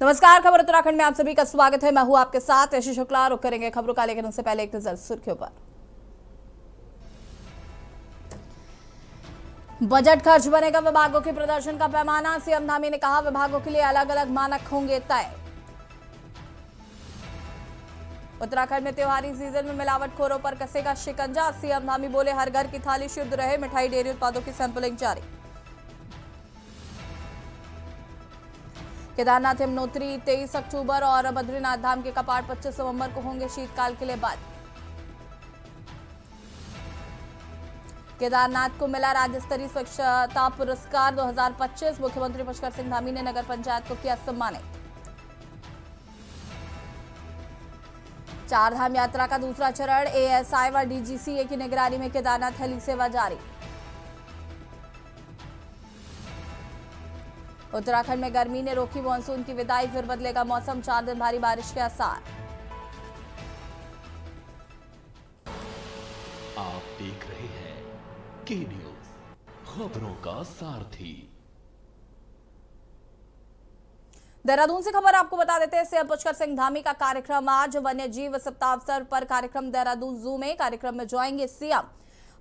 नमस्कार, खबर उत्तराखंड में आप सभी का स्वागत है। मैं हूं आपके साथ यशी शुक्ला। रुक करेंगे खबरों का, लेकिन उससे पहले एक नजर सुर्खियों पर। बजट खर्च बनेगा विभागों के प्रदर्शन का पैमाना। सीएम धामी ने कहा विभागों के लिए अलग अलग मानक होंगे तय। उत्तराखंड में त्योहारी सीजन में मिलावटखोरों पर कसेगा शिकंजा। सीएम धामी बोले हर घर की थाली शुद्ध रहे। मिठाई डेयरी उत्पादों की सैंपलिंग जारी। केदारनाथ यमुनोत्री 23 अक्टूबर और बद्रीनाथ धाम के कपाट 25 नवंबर को होंगे शीतकाल के लिए बंद। केदारनाथ को मिला राज्य स्तरीय स्वच्छता पुरस्कार 2025। मुख्यमंत्री पुष्कर सिंह धामी ने नगर पंचायत को किया सम्मानित। चारधाम यात्रा का दूसरा चरण एएसआई व डीजीसीए की निगरानी में केदारनाथ हेली सेवा जारी। उत्तराखंड में गर्मी ने रोकी मानसून की विदाई, फिर बदलेगा मौसम। 4 दिन भारी बारिश के आसार। आप देख रहे हैं के न्यूज, खबरों का सारथी। देहरादून से खबर आपको बता देते हैं। सीएम पुष्कर सिंह धामी का कार्यक्रम आज वन्य जीव सप्ताह अवसर पर कार्यक्रम देहरादून जू में। कार्यक्रम में जाएंगे सीएम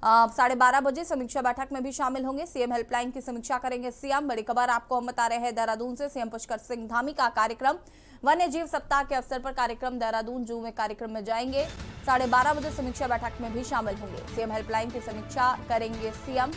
12:30 बजे समीक्षा बैठक में भी शामिल होंगे। सीएम हेल्पलाइन की समीक्षा करेंगे सीएम। बड़ी खबर आपको हम बता रहे हैं देहरादून से। सीएम पुष्कर सिंह धामी का कार्यक्रम वन्य जीव सप्ताह के अवसर पर कार्यक्रम देहरादून जू में कार्यक्रम में जाएंगे। 12:30 बजे समीक्षा बैठक में भी शामिल होंगे। सीएम हेल्पलाइन की समीक्षा करेंगे सीएम।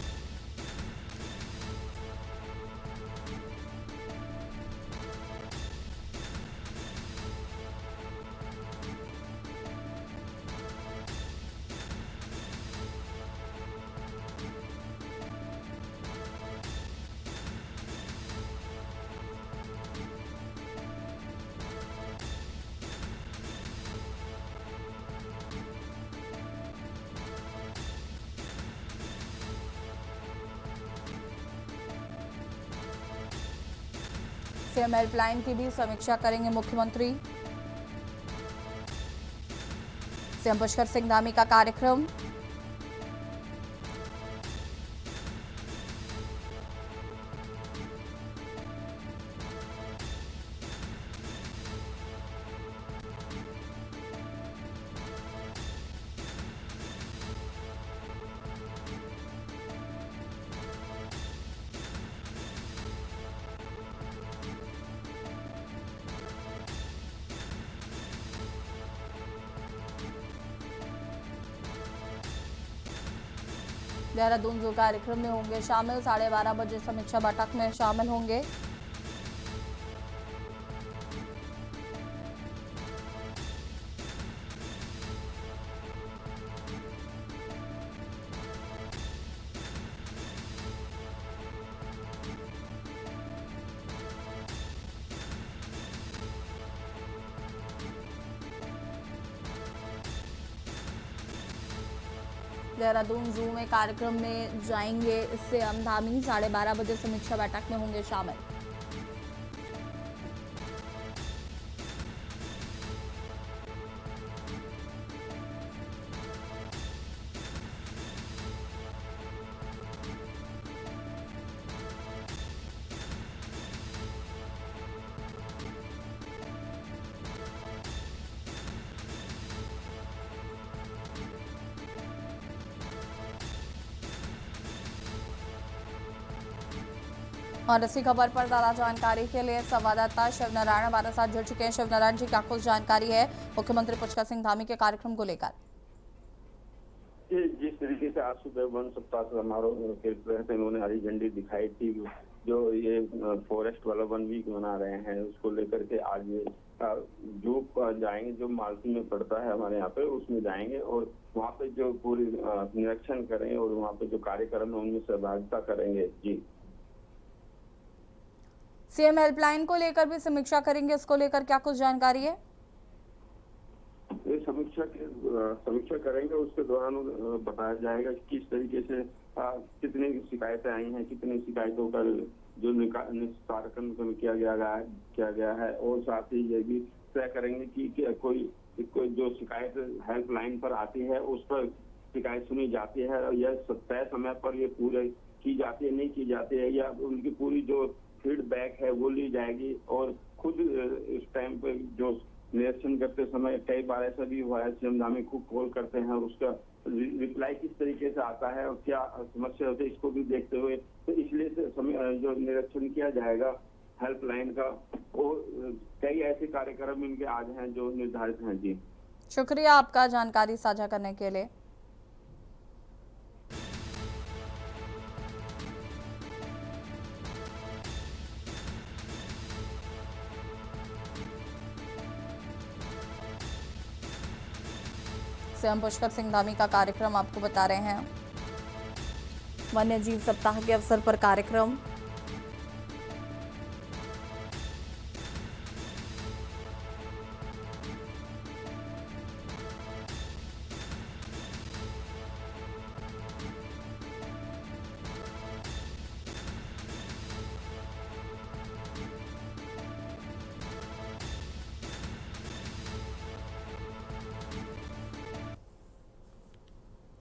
सीएम हेल्पलाइन की भी समीक्षा करेंगे मुख्यमंत्री। सीएम पुष्कर सिंह धामी का कार्यक्रम देहरादून जो कार्यक्रम में होंगे शामिल। 12:30 बजे समीक्षा बैठक में शामिल होंगे। देहरादून जू में कार्यक्रम में जाएंगे सीएम धामी। 12:30 बजे समीक्षा बैठक में होंगे शामिल। और इसी खबर पर ज्यादा जानकारी के लिए संवाददाता शिवनारायण हमारे साथ जुड़ चुके हैं। शिवनारायण जी, क्या कुछ जानकारी है मुख्यमंत्री पुष्कर सिंह धामी के कार्यक्रम को लेकर? जिस तरीके से आज सुबह वन सप्ताह समारोह के तहत इन्होंने हरी झंडी दिखाई थी, जो ये फॉरेस्ट वाला वन वीक मना रहे हैं, उसको लेकर के आज ये जू जाएंगे, जो मालसी में पड़ता है हमारे यहाँ पे, उसमें जाएंगे और वहाँ पे जो पूरी निरीक्षण करेंगे और वहाँ पे जो कार्यक्रम है उनमें सहभागिता करेंगे। जी, सीएम हेल्पलाइन को लेकर भी समीक्षा करेंगे, इसको लेकर क्या कुछ जानकारी है? ये समीक्षा करेंगे, उसके दौरान बताया जाएगा कि किस तरीके से कितनी शिकायतें आई हैं, कितनी शिकायतों का जो निस्तारण किया गया है और साथ ही ये भी तय करेंगे कि कोई जो शिकायत हेल्पलाइन पर आती है उस पर शिकायत सुनी जाती है और यह तय समय पर ये पूरे की जाती है, नहीं की जाती है, या उनकी पूरी जो फीडबैक है वो ली जाएगी और खुद टाइम पे जो निरीक्षण करते समय कई बार ऐसा भी हुआ है, सीएम धामी को कॉल करते हैं और उसका रिप्लाई किस तरीके से आता है और क्या समस्या होती है, इसको भी देखते हुए तो इसलिए जो निरीक्षण किया जाएगा हेल्पलाइन का, वो कई ऐसे कार्यक्रम इनके आज हैं जो निर्धारित हैं। जी शुक्रिया आपका जानकारी साझा करने के लिए। सीएम पुष्कर सिंह धामी का कार्यक्रम आपको बता रहे हैं। वन्य जीव सप्ताह के अवसर पर कार्यक्रम।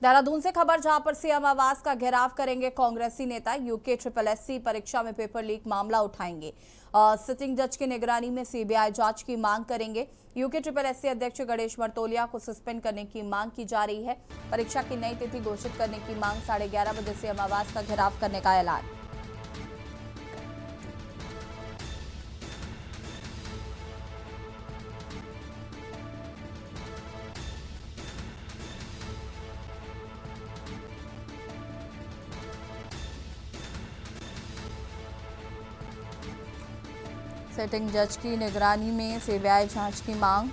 देहरादून से खबर, जहां पर सीएम आवास का घेराव करेंगे कांग्रेसी नेता। यूके SSSC परीक्षा में पेपर लीक मामला उठाएंगे। सिटिंग जज की निगरानी में सीबीआई जांच की मांग करेंगे। यूके SSSC अध्यक्ष गणेश मर्तोलिया को सस्पेंड करने की मांग की जा रही है। परीक्षा की नई तिथि घोषित करने की मांग। 11:30 बजे सीएम आवास का घेराव करने का ऐलान। सिटिंग जज की निगरानी में सीबीआई जांच की मांग।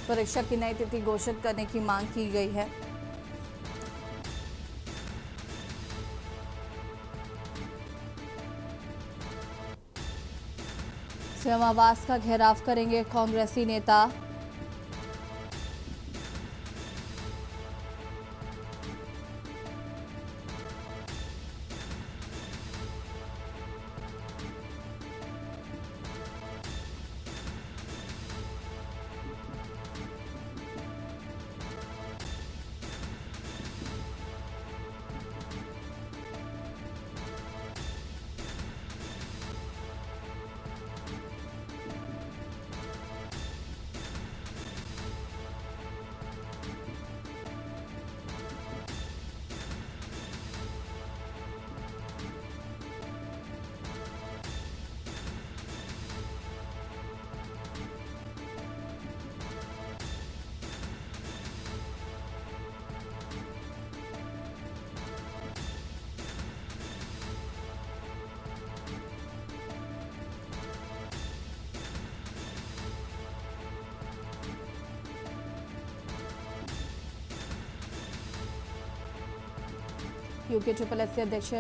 परीक्षा की नई तिथि घोषित करने की मांग की गई है। सीएम आवास का घेराव करेंगे कांग्रेसी नेता। यूके SSSC अध्यक्ष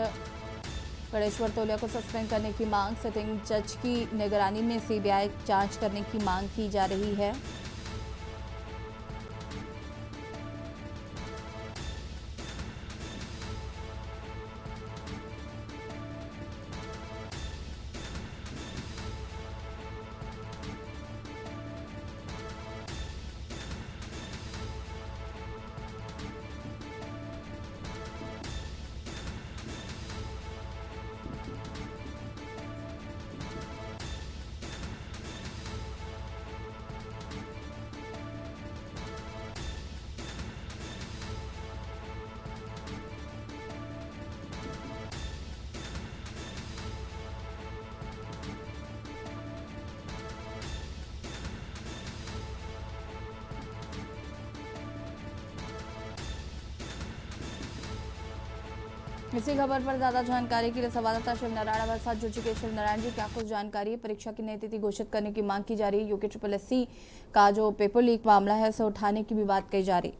गणेश मर्तोलिया को सस्पेंड करने की मांग। सिटिंग जज की निगरानी में सीबीआई जांच करने की मांग की जा रही है। इसी खबर पर ज्यादा जानकारी के लिए संवाददाता शिव नारायण हमारे साथ जुड़ चुके। शिव नारायण जी, क्या कुछ जानकारी है? परीक्षा की नई तिथि घोषित करने की मांग की जा रही है। यूके SSSC का जो पेपर लीक मामला है उसे उठाने की भी बात कही जा रही।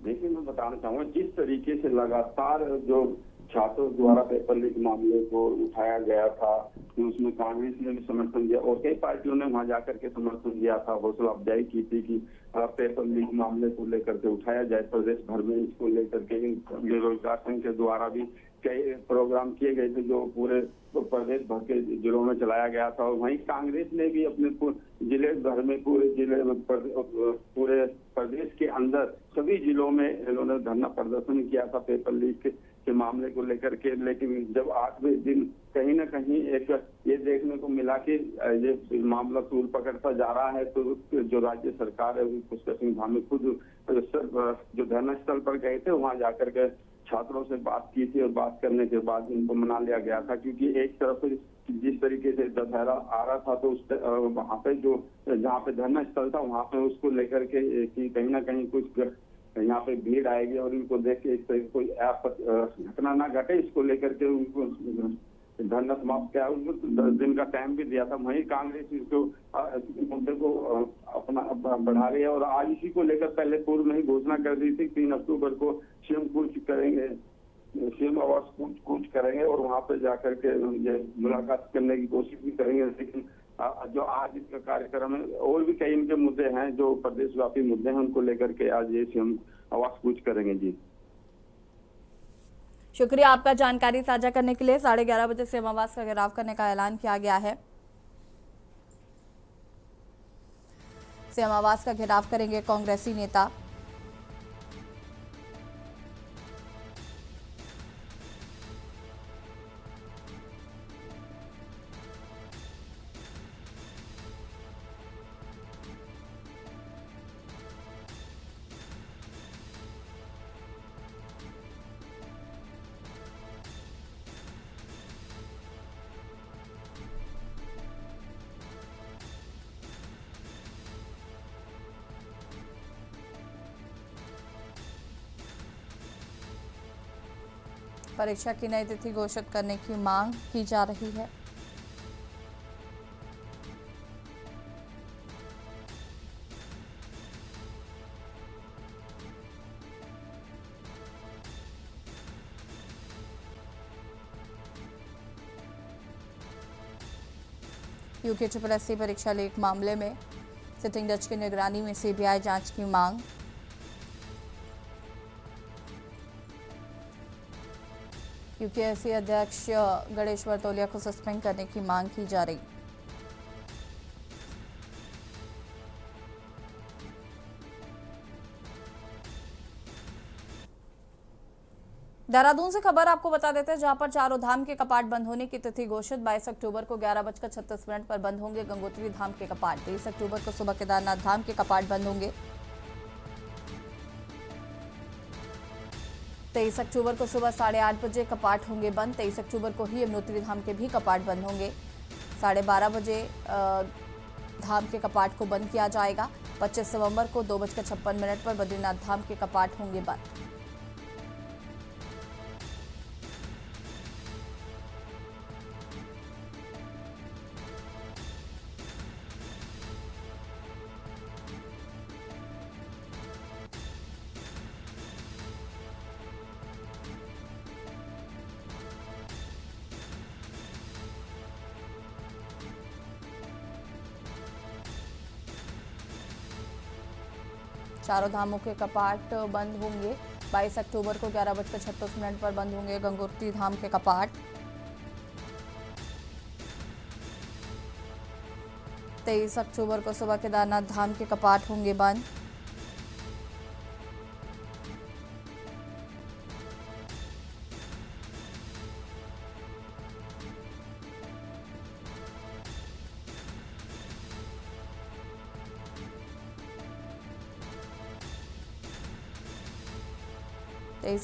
देखिए, मैं बताना चाहूंगा जिस तरीके से लगातार जो छात्रों द्वारा पेपर लीक मामले को उठाया गया था, तो उसमें कांग्रेस ने भी समर्थन दिया और कई पार्टियों ने वहां जाकर के समर्थन दिया था, हौसला अफजाई की थी कि पेपर लीक मामले को लेकर के उठाया जाए प्रदेश भर में। इसको लेकर के बेरोजगार संघ के द्वारा भी कई प्रोग्राम किए गए थे जो पूरे प्रदेश भर के जिलों में चलाया गया था। और वहीं कांग्रेस ने भी अपने जिले भर में, पूरे जिले में, पूरे प्रदेश के अंदर सभी जिलों में इन्होंने धरना प्रदर्शन किया था पेपर लीक के मामले को लेकर के। लेकिन जब 8वें दिन कहीं ना कहीं एक ये देखने को मिला कि ये मामला तूल पकड़ता जा रहा है, तो जो राज्य सरकार है पुष्कर सिंह धामी खुद जो धरना स्थल पर गए थे, वहां जाकर के छात्रों से बात की थी और बात करने के बाद इनको मना लिया गया था। क्योंकि एक तरफ जिस तरीके से दशहरा आ रहा था, तो उस वहां पे जो जहाँ पे धरना स्थल था वहां पे उसको लेकर के कि कहीं ना कहीं कुछ यहाँ पे भीड़ आएगी और इनको देख के इस तरह कोई घटना ना घटे, इसको लेकर के उनको धरना समाप्त किया। उनको 10 दिन का टाइम भी दिया था। वहीं कांग्रेस इसको मुद्दे को अपना बढ़ा रही है और आज इसी को लेकर पहले पूर्व में ही घोषणा कर दी थी 3 अक्टूबर को सीएम कूच करेंगे, सीएम आवास कूच करेंगे और वहां पे जाकर के ये मुलाकात करने की कोशिश भी करेंगे। लेकिन जो आज इसका कार्यक्रम है, और भी कई इनके मुद्दे हैं जो प्रदेशव्यापी मुद्दे हैं, उनको लेकर के आज ये सीएम आवास कूच करेंगे। जी शुक्रिया आपका जानकारी साझा करने के लिए। 11:30 बजे सीएम आवास का घेराव करने का ऐलान किया गया है। सीएम आवास का घेराव करेंगे कांग्रेसी नेता। परीक्षा की नई तिथि घोषित करने की मांग की जा रही है। यूके SSSC परीक्षा लीक मामले में सिटिंग जज की निगरानी में सीबीआई जांच की मांग। यूकेएससी अध्यक्ष गणेश वर्तोलिया को सस्पेंड करने की मांग की जा रही। देहरादून से खबर आपको बता देते हैं, जहां पर चारों धाम के कपाट बंद होने की तिथि घोषित। 22 अक्टूबर को 11:36 पर बंद होंगे गंगोत्री धाम के कपाट। 23 अक्टूबर को सुबह केदारनाथ धाम के कपाट बंद होंगे। 23 अक्टूबर को सुबह 8:30 बजे कपाट होंगे बंद। 23 अक्टूबर को ही यमुनोत्री धाम के भी कपाट बंद होंगे। 12:30 बजे धाम के कपाट को बंद किया जाएगा। 25 नवंबर को 2:56 पर बद्रीनाथ धाम के कपाट होंगे बंद। चारों धामों के कपाट बंद होंगे। 22 अक्टूबर को 11:36 पर बंद होंगे गंगोत्री धाम के कपाट। 23 अक्टूबर को सुबह केदारनाथ धाम के कपाट होंगे बंद।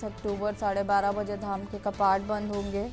अक्टूबर 12:30 बजे धाम के कपाट बंद होंगे।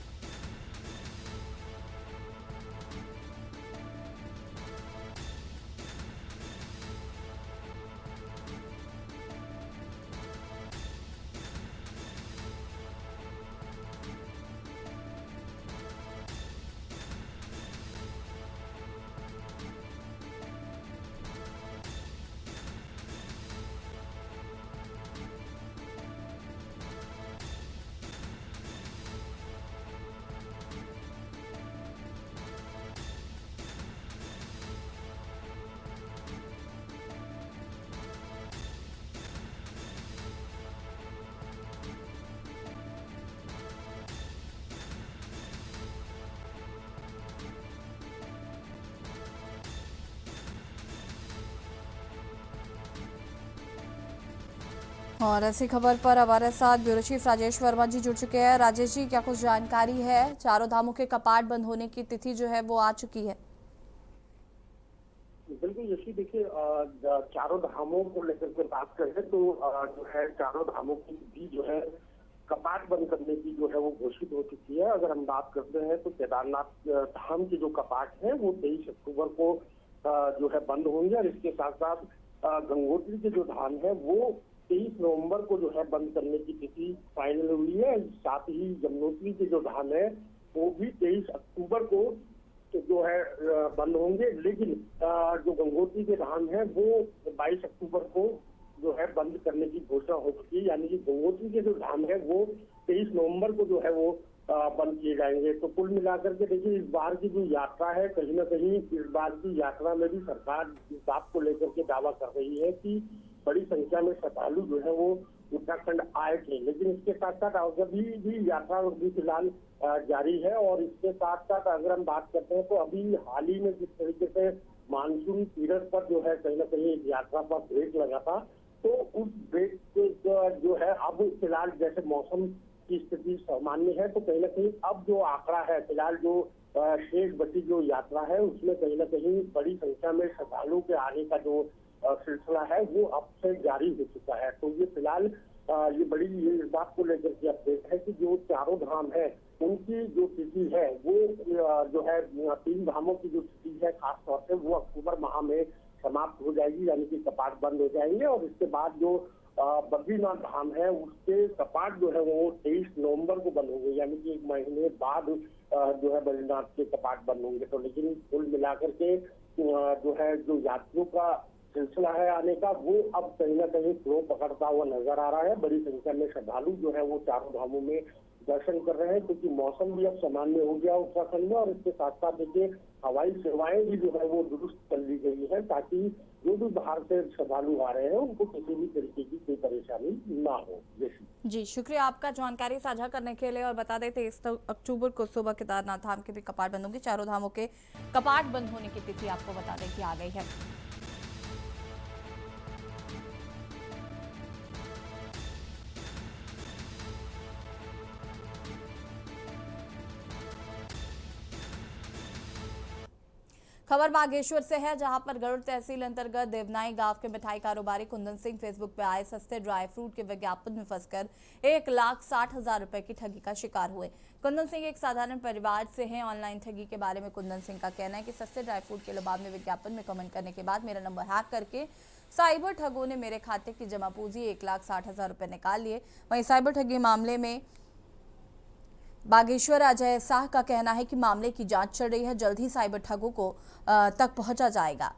और ऐसी खबर पर हमारे साथ ब्यूरो चीफ राजेश वर्मा जी जुड़ चुके हैं। राजेश जी, क्या कुछ जानकारी है? चारों धामों के कपाट बंद होने की तिथि जो है वो आ चुकी है। बिल्कुल यशी, देखिए चारों धामों को लेकर के बात करें तो जो है चारों धामों की भी जो है कपाट बंद करने की जो है वो घोषित हो चुकी है। अगर हम बात करते हैं तो केदारनाथ धाम के जो कपाट हैं वो 23 अक्टूबर को जो है बंद होंगे, और इसके साथ साथ गंगोत्री के जो धाम है वो 23 नवंबर को जो है बंद करने की तिथि फाइनल हुई है। साथ ही यमुनोत्री के जो धाम है वो भी 23 अक्टूबर को जो है बंद होंगे, लेकिन जो गंगोत्री के धाम है वो 22 अक्टूबर को जो है बंद करने की घोषणा हो चुकी है। यानी कि गंगोत्री के जो धाम है वो 23 नवंबर को जो है वो बंद किए जाएंगे। तो कुल मिलाकर के देखिए, इस बार की जो यात्रा है, कहीं ना कहीं इस बार की यात्रा में भी सरकार इस बात को लेकर के दावा कर रही है कि बड़ी संख्या में श्रद्धालु जो है वो उत्तराखंड आए थे। लेकिन इसके साथ साथ अभी भी यात्रा भी फिलहाल जारी है। और इसके साथ साथ अगर हम बात करते हैं तो अभी हाल ही में जिस तरीके से मानसून पीरियड पर जो है कहीं ना कहीं यात्रा पर ब्रेक लगा था, तो उस ब्रेक जो है अब फिलहाल जैसे मौसम की स्थिति सामान्य है, तो कहीं ना कहीं अब जो आंकड़ा है फिलहाल जो शेष बची जो यात्रा है उसमें कहीं ना कहीं बड़ी संख्या में श्रद्धालुओं के आने का जो सिलसिला है वो अब से जारी हो चुका है। तो ये फिलहाल ये बड़ी इस बात को लेकर के अपडेट है कि जो चारों धाम है उनकी जो तिथि है वो जो है 3 धामों की जो तिथि है खास तौर से वो अक्टूबर माह में समाप्त हो जाएगी, यानी कि कपाट बंद हो जाएंगे। और इसके बाद जो बद्रीनाथ धाम है उसके कपाट जो है वो 23 नवंबर को बंद होंगे, यानी कि 1 महीने बाद जो है बद्रीनाथ के कपाट बंद होंगे। तो लेकिन कुल मिलाकर के जो है जो यात्रियों का सिलसिला है आने का वो अब कहीं ना कहीं फ्लो पकड़ता हुआ नजर आ रहा है। बड़ी संख्या में श्रद्धालु जो है वो चारों धामों में दर्शन कर रहे हैं, क्योंकि मौसम भी अब सामान्य हो गया उत्तराखंड में। और इसके साथ साथ देखिए हवाई सेवाएं भी जो है वो दुरुस्त कर ली गई है, ताकि जो भी बाहर से श्रद्धालु आ रहे हैं उनको किसी भी तरीके की कोई परेशानी ना हो। जी, शुक्रिया आपका जानकारी साझा करने के लिए। और बता देते 23 अक्टूबर को सुबह केदारनाथ धाम के भी कपाट बंद होंगे। चारों धामों के कपाट बंद होने की तिथि आपको बता दें कि आ गई है। खबर बागेश्वर से है, जहां पर गरुड़ तहसील अंतर्गत देवनाई गांव के मिठाई कारोबारी कुंदन सिंह फेसबुक पे आए सस्ते ड्राई फ्रूट के विज्ञापन में फंसकर 1,60,000 रुपए की ठगी का शिकार हुए। कुंदन सिंह एक साधारण परिवार से हैं। ऑनलाइन ठगी के बारे में कुंदन सिंह का कहना है कि सस्ते ड्राई फ्रूट के लबाब में विज्ञापन में कमेंट करने के बाद मेरा नंबर हैक करके साइबर ठगों ने मेरे खाते की जमा पूंजी 1,60,000 रुपए निकाल लिए। वहीं साइबर ठगी मामले में बागेश्वर अजय शाह का कहना है कि मामले की जांच चल रही है, जल्द ही साइबर ठगों को तक पहुंचा जाएगा।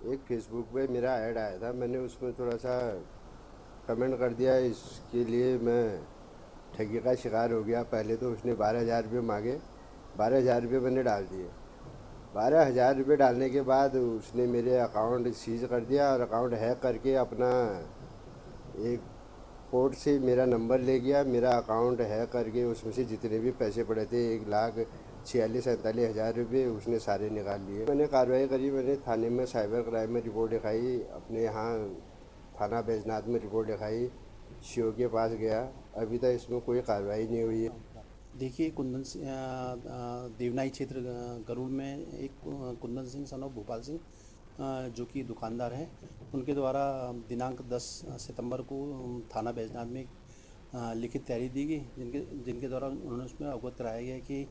एक फेसबुक पे मेरा ऐड आया था, मैंने उसमें थोड़ा सा कमेंट कर दिया, इसके लिए मैं ठगी का शिकार हो गया। पहले तो उसने 12,000 रुपये मांगे, 12,000 रुपये मैंने डाल दिए। 12,000 रुपये डालने के बाद उसने मेरे अकाउंट सीज कर दिया और अकाउंट हैक करके अपना एक कोड से मेरा नंबर ले गया। मेरा अकाउंट हैक करके उसमें से जितने भी पैसे पड़े थे 1,46,47,000 रुपये उसने सारे निकाल लिए। मैंने कार्रवाई करी, मैंने थाने में साइबर क्राइम में रिपोर्ट लिखाई, अपने यहाँ थाना बैजनाथ में रिपोर्ट लिखाई, सीओ के पास गया। अभी तक इसमें कोई कार्रवाई नहीं हुई है। देखिए, कुंदन देवनाई क्षेत्र गरुड़ में एक कुंदन सिंह सन ऑफ भोपाल सिंह जो कि दुकानदार हैं, उनके द्वारा दिनांक 10 सितंबर को थाना बैजनाथ में लिखित तहरीर दी गई, जिनके द्वारा उन्होंने उसमें अवगत कराया गया कि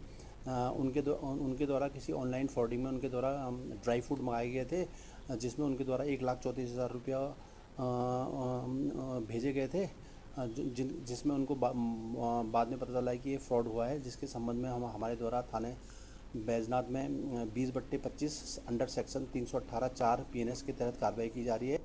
उनके द्वारा किसी ऑनलाइन फ्रॉडिंग में उनके द्वारा ड्राई फ्रूट मंगाए गए थे, जिसमें उनके द्वारा 1,34,000 रुपया भेजे गए थे, जिसमें उनको बाद में पता चला कि ये फ्रॉड हुआ है, जिसके संबंध में हमारे द्वारा थाने बैजनाथ में 20/25 अंडर सेक्शन 318(4) PNS के तहत कार्रवाई की जा रही है।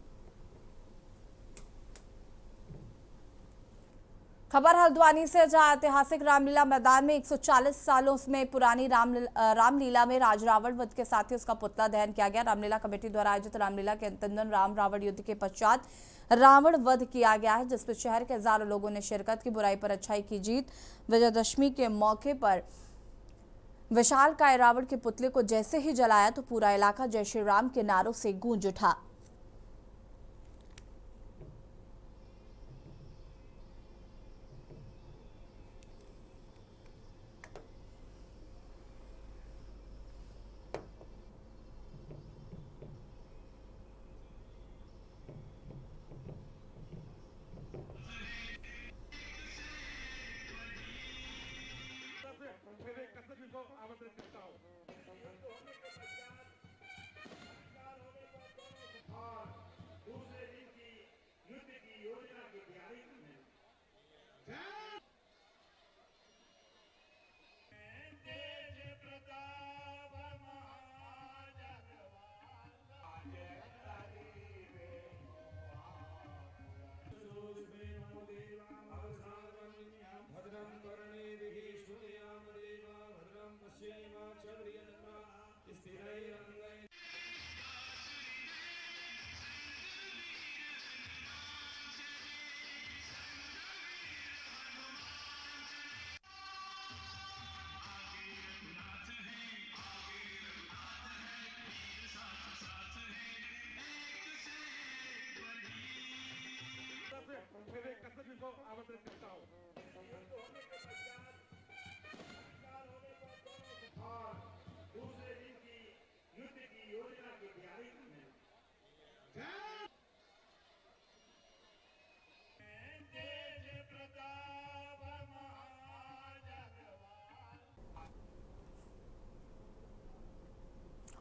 खबर हल्द्वानी से, जहां ऐतिहासिक रामलीला मैदान में 140 सालों में पुरानी रामलीला में राज रावण वध के साथ ही उसका पुतला दहन किया गया। रामलीला कमेटी द्वारा आयोजित रामलीला के अंतिम दिन राम रावण युद्ध के पश्चात रावण वध किया गया है, जिसमें शहर के हजारों लोगों ने शिरकत की। बुराई पर अच्छाई की जीत। विजयदशमी के मौके पर विशालकाय रावण के पुतले को जैसे ही जलाया तो पूरा इलाका जय श्री राम के नारों से गूंज उठा।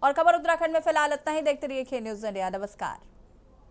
और खबर उत्तराखंड में फिलहाल इतना ही। देखते रहिए K News India। नमस्कार।